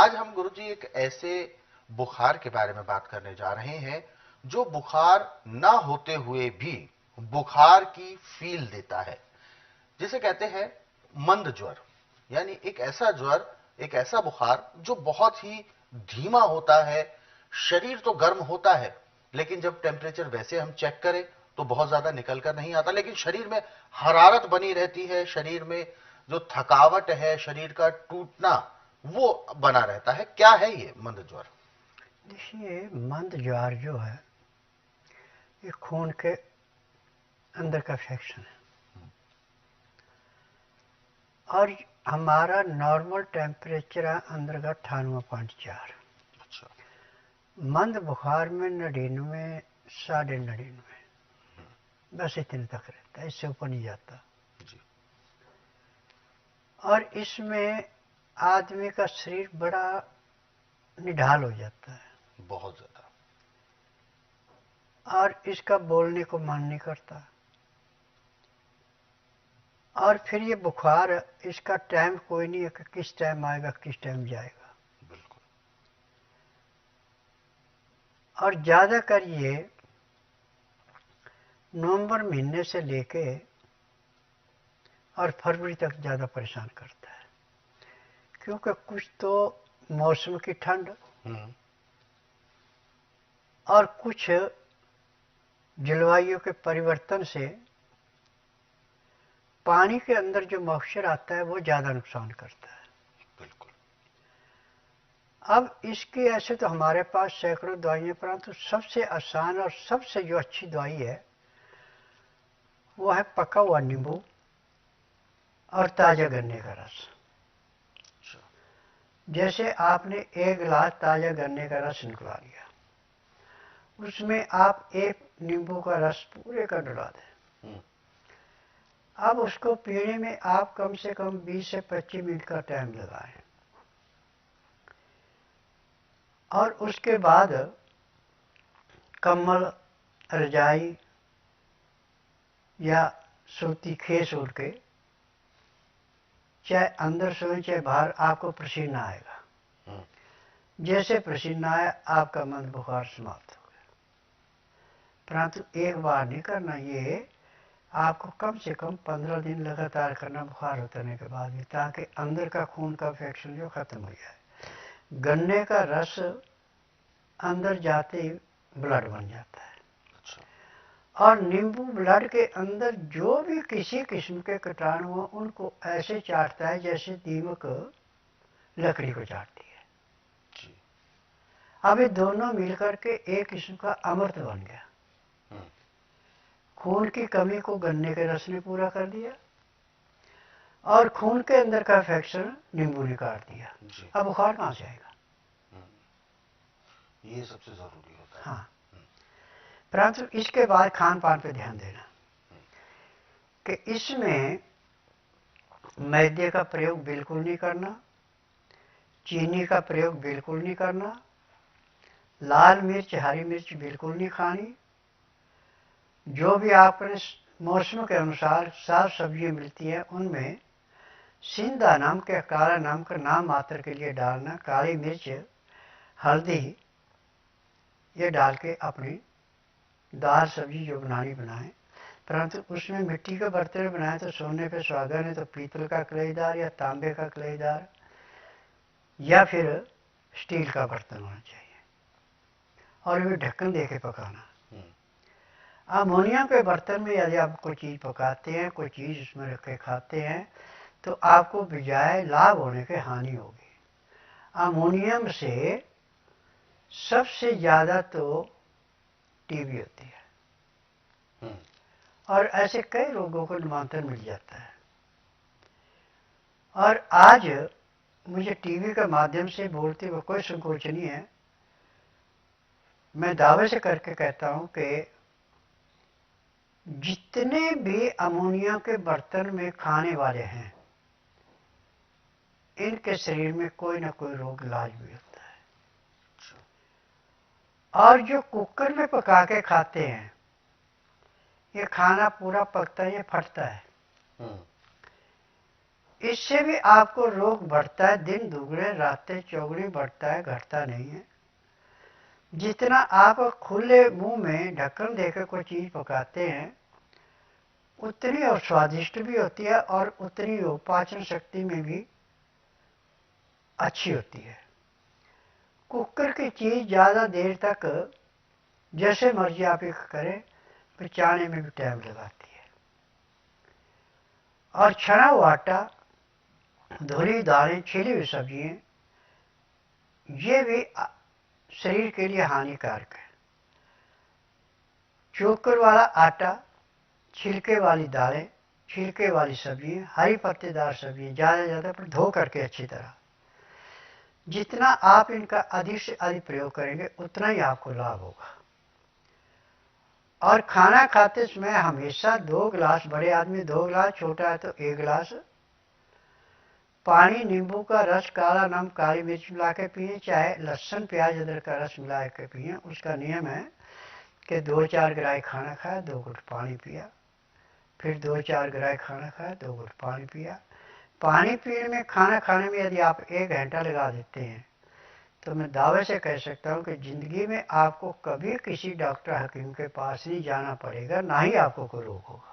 आज हम गुरुजी एक ऐसे बुखार के बारे में बात करने जा रहे हैं जो बुखार ना होते हुए भी बुखार की फील देता है, जिसे कहते हैं मंद ज्वर। यानी एक ऐसा ज्वर, एक ऐसा बुखार जो बहुत ही धीमा होता है। शरीर तो गर्म होता है, लेकिन जब टेम्परेचर वैसे हम चेक करें तो बहुत ज्यादा निकल कर नहीं आता, लेकिन शरीर में हरारत बनी रहती है। शरीर में जो थकावट है, शरीर का टूटना, वो बना रहता है। क्या है ये मंद ज्वर? देखिए, मंद ज्वार जो है ये खून के अंदर का इन्फेक्शन है और हमारा नॉर्मल टेम्परेचर है अंदर का 98.4। अच्छा। मंद बुखार में 99, 99.5, बस इतने तक रहता है, इससे ऊपर नहीं जाता। जी। और इसमें आदमी का शरीर बड़ा निढाल हो जाता है बहुत ज्यादा। और इसका बोलने को मन नहीं करता। और फिर ये बुखार, इसका टाइम कोई नहीं है कि किस टाइम आएगा किस टाइम जाएगा। बिल्कुल। और ज़्यादा कर ये नवंबर महीने से लेके और फरवरी तक ज़्यादा परेशान करता है, क्योंकि कुछ तो मौसम की ठंड और कुछ जलवायु के परिवर्तन से पानी के अंदर जो मॉइस्चर आता है वो ज़्यादा नुकसान करता है। बिल्कुल। अब इसके ऐसे तो हमारे पास सैकड़ों दवाइयाँ, परंतु सबसे आसान और सबसे जो अच्छी दवाई है वो है पका हुआ नींबू और ताज़ा गन्ने का रस। जैसे आपने एक गिलास ताज़ा गन्ने का रस निकला लिया, उसमें आप एक नींबू का रस पूरे का डला दें। अब उसको पीने में आप कम से कम 20 से 25 मिनट का टाइम लगाएं और उसके बाद कम्बल, रजाई या सूती खेस ओढ़ के चाहे अंदर सोए चाहे बाहर, आपको पसीना आएगा। जैसे पसीना आया आपका मंद बुखार समाप्त हो गया। परंतु एक बार नहीं करना, ये आपको कम से कम 15 दिन लगातार करना बुखार उतरने के बाद भी, ताकि अंदर का खून का इन्फेक्शन जो खत्म हो जाए। गन्ने का रस अंदर जाते ही ब्लड बन जाता है। अच्छा। और नींबू ब्लड के अंदर जो भी किसी किस्म के कीटाणु हो उनको ऐसे चाटता है जैसे दीमक लकड़ी को चाटती है। जी। अब ये दोनों मिलकर के एक किस्म का अमृत बन गया। खून की कमी को गन्ने के रस ने पूरा कर दिया और खून के अंदर का इन्फेक्शन नींबू ने काट दिया। अब बुखार कहाँ से आएगा? ये सबसे जरूरी होता है। हाँ। परंतु इसके बाद खान पान पे ध्यान देना कि इसमें मैदे का प्रयोग बिल्कुल नहीं करना, चीनी का प्रयोग बिल्कुल नहीं करना, लाल मिर्च हरी मिर्च बिल्कुल नहीं खानी। जो भी आपने मौसम के अनुसार साग सब्जियाँ मिलती है उनमें सिंधा नमक या काला नमक नाम मात्र के लिए डालना, काली मिर्च, हल्दी ये डाल के अपनी दाल सब्जी जो बनानी बनाएं। परंतु उसमें मिट्टी के बर्तन बनाए तो सोने पे सुहागा, नहीं तो पीतल का कलईदार या तांबे का कलईदार या फिर स्टील का बर्तन होना चाहिए और ये ढक्कन दे के पकाना। अमोनिया के बर्तन में यदि आप कोई चीज़ पकाते हैं, कोई चीज़ उसमें रख के खाते हैं तो आपको बजाय लाभ होने के हानि होगी। अमोनियम से सबसे ज़्यादा तो टीबी होती है और ऐसे कई रोगों को निमंत्रण मिल जाता है। और आज मुझे टीवी के माध्यम से बोलते हुए कोई संकोच नहीं है, मैं दावे से करके कहता हूं कि जितने भी अमोनिया के बर्तन में खाने वाले हैं इनके शरीर में कोई ना कोई रोग इलाज भी होता है। और जो कुकर में पका के खाते हैं ये खाना पूरा पकता है, ये फटता है। इससे भी आपको रोग बढ़ता है, दिन दुगने रातें चौगुनी बढ़ता है, घटता नहीं है। जितना आप खुले मुंह में ढक्कन देकर कोई चीज पकाते हैं उतनी और स्वादिष्ट भी होती है और उतनी वो पाचन शक्ति में भी अच्छी होती है। कुकर की चीज ज्यादा देर तक जैसे मर्जी आप एक करें पचाने में भी टाइम लगाती है। और छना हुआ आटा, धुली दालें, छिली हुई सब्जियां, ये भी शरीर के लिए हानिकारक है। चोकर वाला आटा, छिलके वाली दालें, छिलके वाली सब्जियां, हरी पत्तेदार सब्जियां ज़्यादा पर धो करके अच्छी तरह, जितना आप इनका अधिक से अधिक प्रयोग करेंगे उतना ही आपको लाभ होगा। और खाना खाते समय हमेशा 2 गिलास, बड़े आदमी 2 गिलास, छोटा है तो 1 गिलास पानी, नींबू का रस, काला नमक, काली मिर्च मिला के पिए, चाहे लहसुन प्याज अदरक का रस मिला के पिए। उसका नियम है कि 2-4 गिराई खाना खाया, 2 घुट पानी पिया, फिर 2-4 गिराई खाना खाया, 2 घुट पानी पिया। पानी पीने में, खाना खाने में यदि आप 1 घंटा लगा देते हैं तो मैं दावे से कह सकता हूँ कि जिंदगी में आपको कभी किसी डॉक्टर हकीम के पास नहीं जाना पड़ेगा, ना ही आपको कोई रोग होगा।